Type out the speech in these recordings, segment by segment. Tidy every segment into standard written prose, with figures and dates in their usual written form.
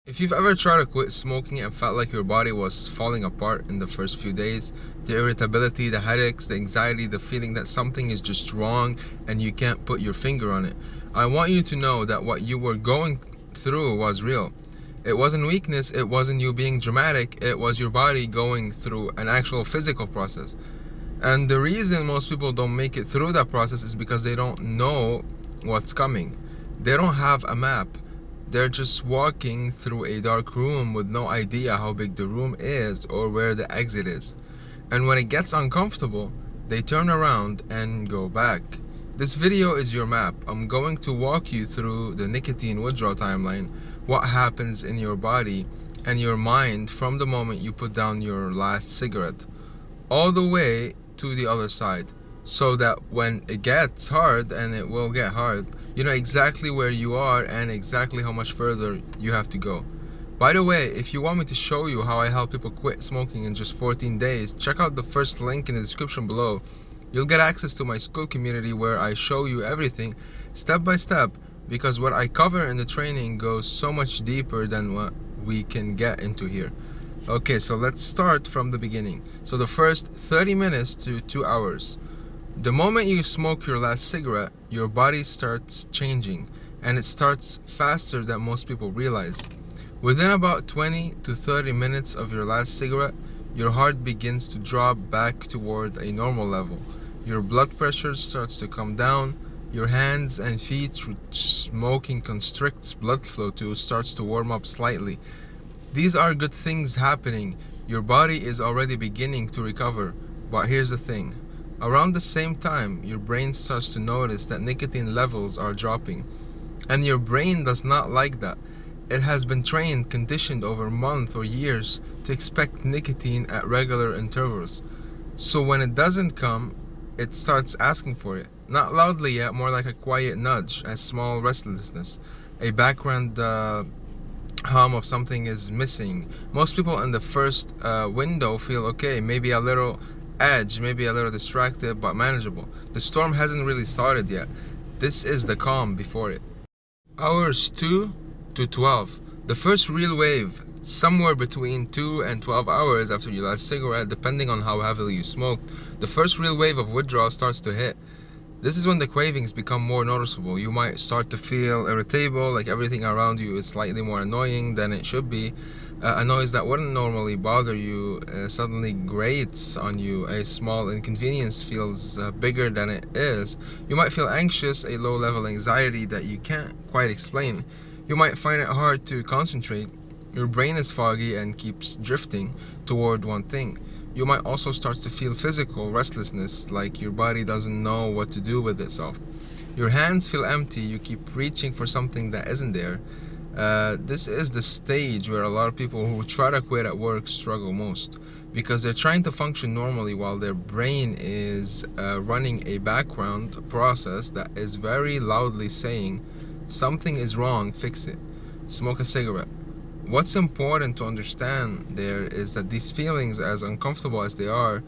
If you've ever tried to quit smoking and felt like your body was falling apart in the first few days, the irritability, the headaches, the anxiety, the feeling that something is just wrong and you can't put your finger on it, I want you to know that what you were going through was real. It wasn't weakness, it wasn't you being dramatic, it was your body going through an actual physical process. And the reason most people don't make it through that process is because they don't know what's coming. They don't have a map. They're just walking through a dark room with no idea how big the room is or where the exit is. And when it gets uncomfortable, they turn around and go back. This video is your map. I'm going to walk you through the nicotine withdrawal timeline, what happens in your body and your mind from the moment you put down your last cigarette, all the way to the other side, so that when it gets hard, and it will get hard, you know exactly where you are and exactly how much further you have to go. By the way, if you want me to show you how I help people quit smoking in just 14 days, check out the first link in the description below. You'll get access to my school community where I show you everything step by step, because what I cover in the training goes so much deeper than what we can get into here. Okay, so let's start from the beginning. So the first 30 minutes to 2 hours. The moment you smoke your last cigarette, your body starts changing, and it starts faster than most people realize. Within about 20 to 30 minutes of your last cigarette, your heart begins to drop back toward a normal level. Your blood pressure starts to come down. Your hands and feet, which smoking constricts blood flow to, starts to warm up slightly. These are good things happening. Your body is already beginning to recover. But here's the thing. Around the same time, your brain starts to notice that nicotine levels are dropping. And your brain does not like that. It has been trained, conditioned over months or years to expect nicotine at regular intervals. So when it doesn't come, it starts asking for it. Not loudly yet, more like a quiet nudge, a small restlessness, a background hum of something is missing. Most people in the first window feel okay, maybe a little edge, maybe a little distracted, but manageable. The storm hasn't really started yet. This is the calm before it. Hours 2 to 12. The first real wave, somewhere between 2 and 12 hours after your last cigarette, depending on how heavily you smoked, the first real wave of withdrawal starts to hit. This is when the cravings become more noticeable. You might start to feel irritable, like everything around you is slightly more annoying than it should be. A noise that wouldn't normally bother you suddenly grates on you. A small inconvenience feels bigger than it is. You might feel anxious, a low-level anxiety that you can't quite explain. You might find it hard to concentrate. Your brain is foggy and keeps drifting toward one thing. You might also start to feel physical restlessness, like your body doesn't know what to do with itself. Your hands feel empty, you keep reaching for something that isn't there. This is the stage where a lot of people who try to quit at work struggle most, because they're trying to function normally while their brain is running a background process that is very loudly saying, something is wrong, fix it. Smoke a cigarette. What's important to understand there is that these feelings, as uncomfortable as they are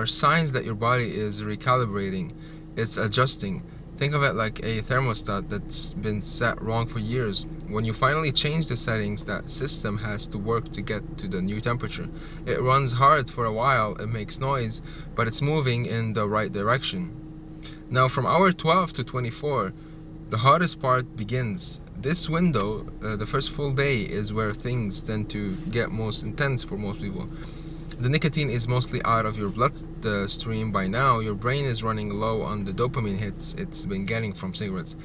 signs that your body is recalibrating. It's adjusting. Think of it like a thermostat that's been set wrong for years. When you finally change the settings, that system has to work to get to the new temperature. It runs hard for a while, it makes noise, but it's moving in the right direction. Now from hour 12 to 24, the hardest part begins. This window, the first full day, is where things tend to get most intense for most people. The nicotine is mostly out of your bloodstream by now. Your brain is running low on the dopamine hits it's been getting from cigarettes,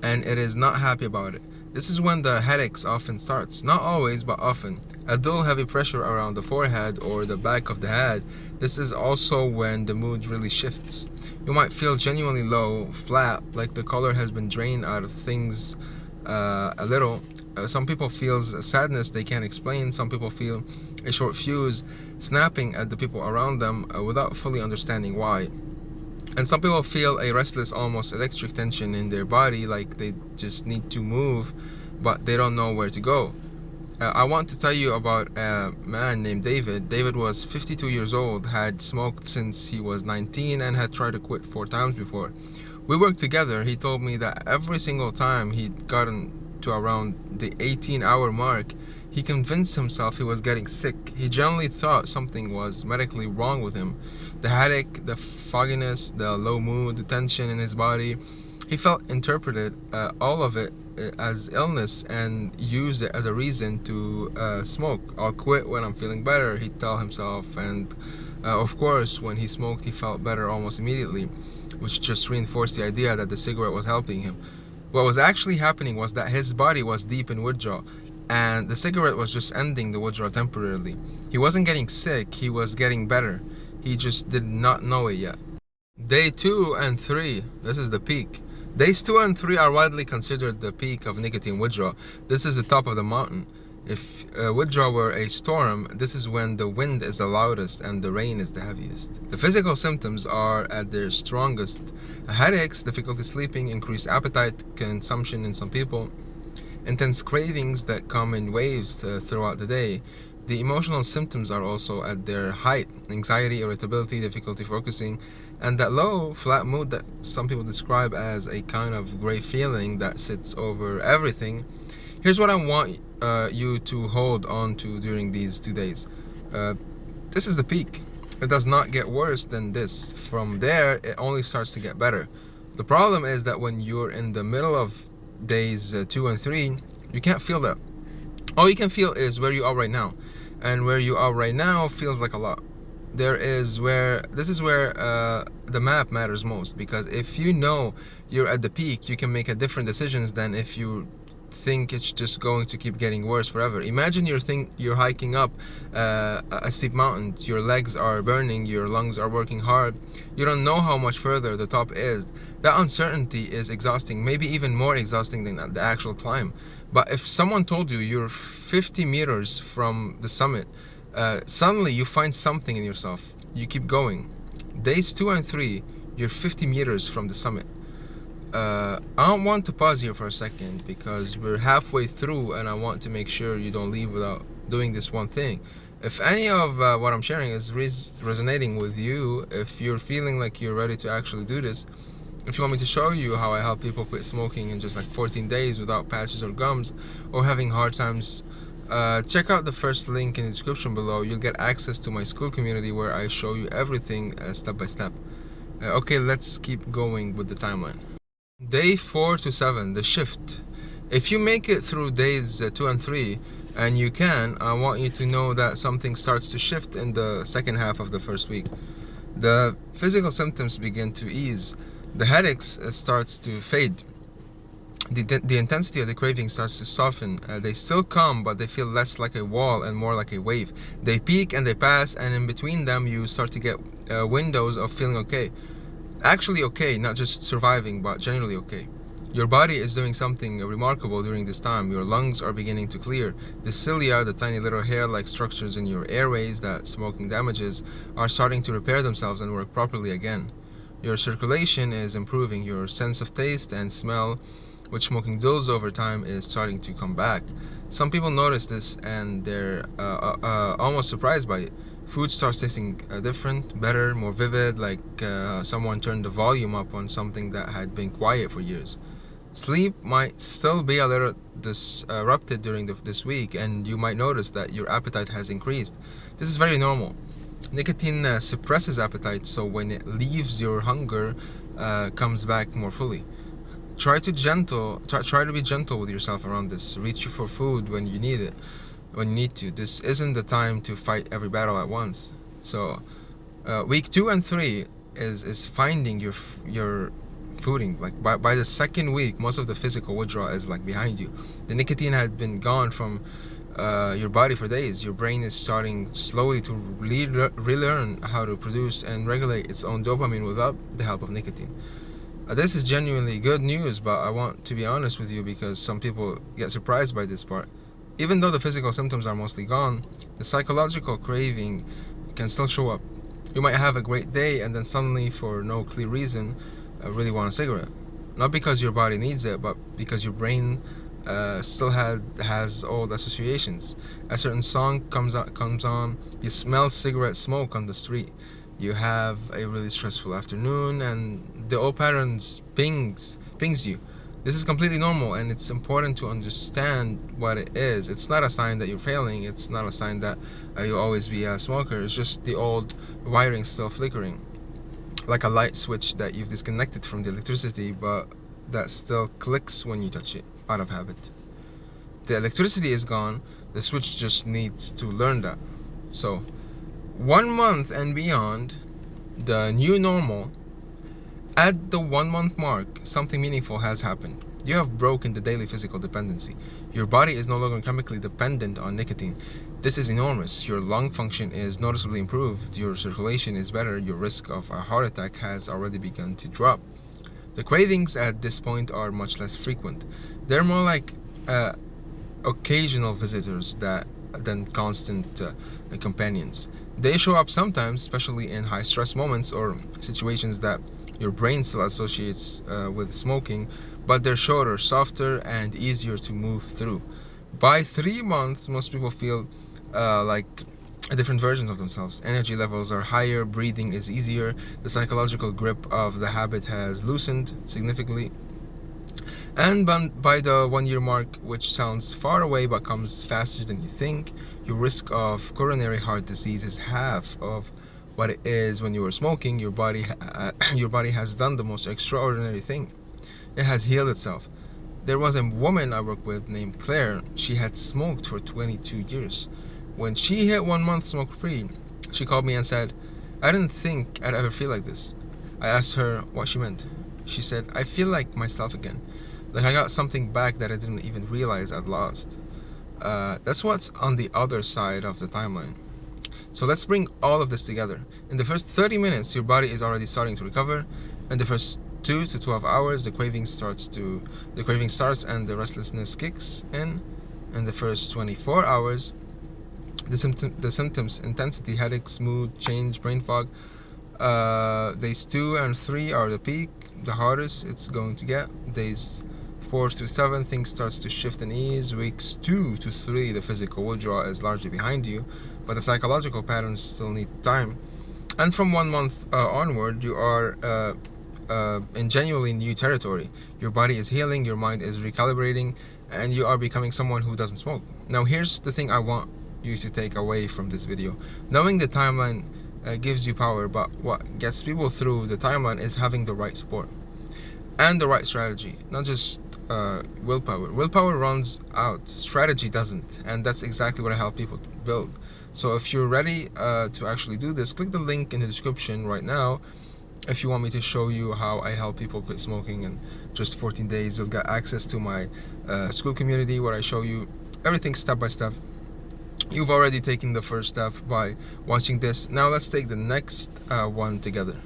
and it is not happy about it. This is when the headaches often starts. Not always, but often. A dull heavy pressure around the forehead or the back of the head. This is also when the mood really shifts. You might feel genuinely low, flat, like the color has been drained out of things a little. Some people feel sadness they can't explain. Some people feel a short fuse snapping at the people around them without fully understanding why. And some people feel a restless, almost electric tension in their body, like they just need to move, but they don't know where to go. I want to tell you about a man named David. David was 52 years old, had smoked since he was 19, and had tried to quit 4 times before. We worked together. He told me that every single time he'd gotten to around the 18-hour mark, He convinced himself he was getting sick. He generally thought something was medically wrong with him. The headache, the fogginess, the low mood, the tension in his body. He felt interpreted all of it as illness and used it as a reason to smoke. I'll quit when I'm feeling better, he'd tell himself. And of course, when he smoked, he felt better almost immediately, which just reinforced the idea that the cigarette was helping him. What was actually happening was that his body was deep in withdrawal, and the cigarette was just ending the withdrawal temporarily. He wasn't getting sick, he was getting better. He just did not know it yet. Day 2 and 3, this is the peak. Days 2 and 3 are widely considered the peak of nicotine withdrawal. This is the top of the mountain. If withdrawal were a storm, this is when the wind is the loudest and the rain is the heaviest. The physical symptoms are at their strongest. Headaches, difficulty sleeping, increased appetite, consumption in some people, intense cravings that come in waves throughout the day. The emotional symptoms are also at their height. Anxiety, irritability, difficulty focusing, and that low, flat mood that some people describe as a kind of gray feeling that sits over everything. Here's what I want you to hold on to during these 2 days. This is the peak. It does not get worse than this. From there, it only starts to get better. The problem is that when you're in the middle of days 2 and 3, you can't feel that. All you can feel is where you are right now. And where you are right now feels like a lot. This is where the map matters most, because if you know you're at the peak, you can make a different decisions than if you think it's just going to keep getting worse forever. Imagine you're hiking up a steep mountain. Your legs are burning, your lungs are working hard. You don't know how much further the top is. That uncertainty is exhausting, maybe even more exhausting than the actual climb. But if someone told you you're 50 meters from the summit, suddenly you find something in yourself. You keep going. Days 2 and 3, you're 50 meters from the summit. I want to pause here for a second because we're halfway through and I want to make sure you don't leave without doing this one thing. If any of what I'm sharing is resonating with you, if you're feeling like you're ready to actually do this, if you want me to show you how I help people quit smoking in just like 14 days without patches or gums, or having hard times, check out the first link in the description below. You'll get access to my school community where I show you everything step by step. Okay, let's keep going with the timeline. Day 4 to 7, the shift. If you make it through days 2 and 3, and you can, I want you to know that something starts to shift in the second half of the first week. The physical symptoms begin to ease. The headaches starts to fade. The intensity of the craving starts to soften. They still come, but they feel less like a wall and more like a wave. They peak and they pass, and in between them you start to get windows of feeling okay. Actually okay, not just surviving, but generally okay. Your body is doing something remarkable during this time. Your lungs are beginning to clear. The cilia, the tiny little hair-like structures in your airways that smoking damages, are starting to repair themselves and work properly again. Your circulation is improving. Your sense of taste and smell, which smoking dulls over time, is starting to come back. Some people notice this and they're almost surprised by it. Food starts tasting different, better, more vivid, like someone turned the volume up on something that had been quiet for years. Sleep might still be a little disrupted during this week, and you might notice that your appetite has increased. This is very normal. Nicotine suppresses appetite, so when it leaves, your hunger comes back more fully. Try to be gentle with yourself around this. Reach for food when you need it, when you need to. This isn't the time to fight every battle at once. So week 2 and 3 is finding your footing. Like by the second week, most of the physical withdrawal is like behind you. The nicotine had been gone from your body for days. Your brain is starting slowly to relearn how to produce and regulate its own dopamine without the help of nicotine. This is genuinely good news, but I want to be honest with you because some people get surprised by this part. Even though the physical symptoms are mostly gone, the psychological craving can still show up. You might have a great day and then suddenly, for no clear reason, really want a cigarette. Not because your body needs it, but because your brain still has old associations. A certain song comes on, you smell cigarette smoke on the street. You have a really stressful afternoon and the old patterns pings you. This is completely normal, and it's important to understand what it is. It's not a sign that you're failing. It's not a sign that you'll always be a smoker. It's just the old wiring still flickering, like a light switch that you've disconnected from the electricity, but that still clicks when you touch it out of habit. The electricity is gone. The switch just needs to learn that. So 1 month and beyond, the new normal. At the 1 month mark, something meaningful has happened. You have broken the daily physical dependency. Your body is no longer chemically dependent on nicotine. This is enormous. Your lung function is noticeably improved. Your circulation is better. Your risk of a heart attack has already begun to drop. The cravings at this point are much less frequent. They're more like occasional visitors than constant companions. They show up sometimes, especially in high stress moments or situations that your brain still associates with smoking, but they're shorter, softer, and easier to move through. By 3 months, most people feel like different versions of themselves. Energy levels are higher, breathing is easier, the psychological grip of the habit has loosened significantly. And by the 1 year mark, which sounds far away but comes faster than you think, your risk of coronary heart disease is half of what it is when you were smoking. Your body has done the most extraordinary thing. It has healed itself. There was a woman I worked with named Claire. She had smoked for 22 years. When she hit 1 month smoke-free, she called me and said, "I didn't think I'd ever feel like this." I asked her what she meant. She said, "I feel like myself again. Like I got something back that I didn't even realize I'd lost." That's what's on the other side of the timeline. So let's bring all of this together. In the first 30 minutes, your body is already starting to recover. In the first 2 to 12 hours, the craving starts and the restlessness kicks in. In the first 24 hours, the symptoms, intensity, headaches, mood change, brain fog. Days 2 and 3 are the peak, the hardest it's going to get. Days 4 through 7, things starts to shift and ease. Weeks 2 to 3, the physical withdrawal is largely behind you, but the psychological patterns still need time. And from 1 month onward, you are in genuinely new territory. Your body is healing, your mind is recalibrating, and you are becoming someone who doesn't smoke. Now here's the thing I want you to take away from this video. Knowing the timeline gives you power, but what gets people through the timeline is having the right support and the right strategy, not just willpower. Willpower runs out, strategy doesn't, and that's exactly what I help people build. So if you're ready to actually do this, click the link in the description right now. If you want me to show you how I help people quit smoking in just 14 days, you'll get access to my school community where I show you everything step by step. You've already taken the first step by watching this. Now let's take the next one together.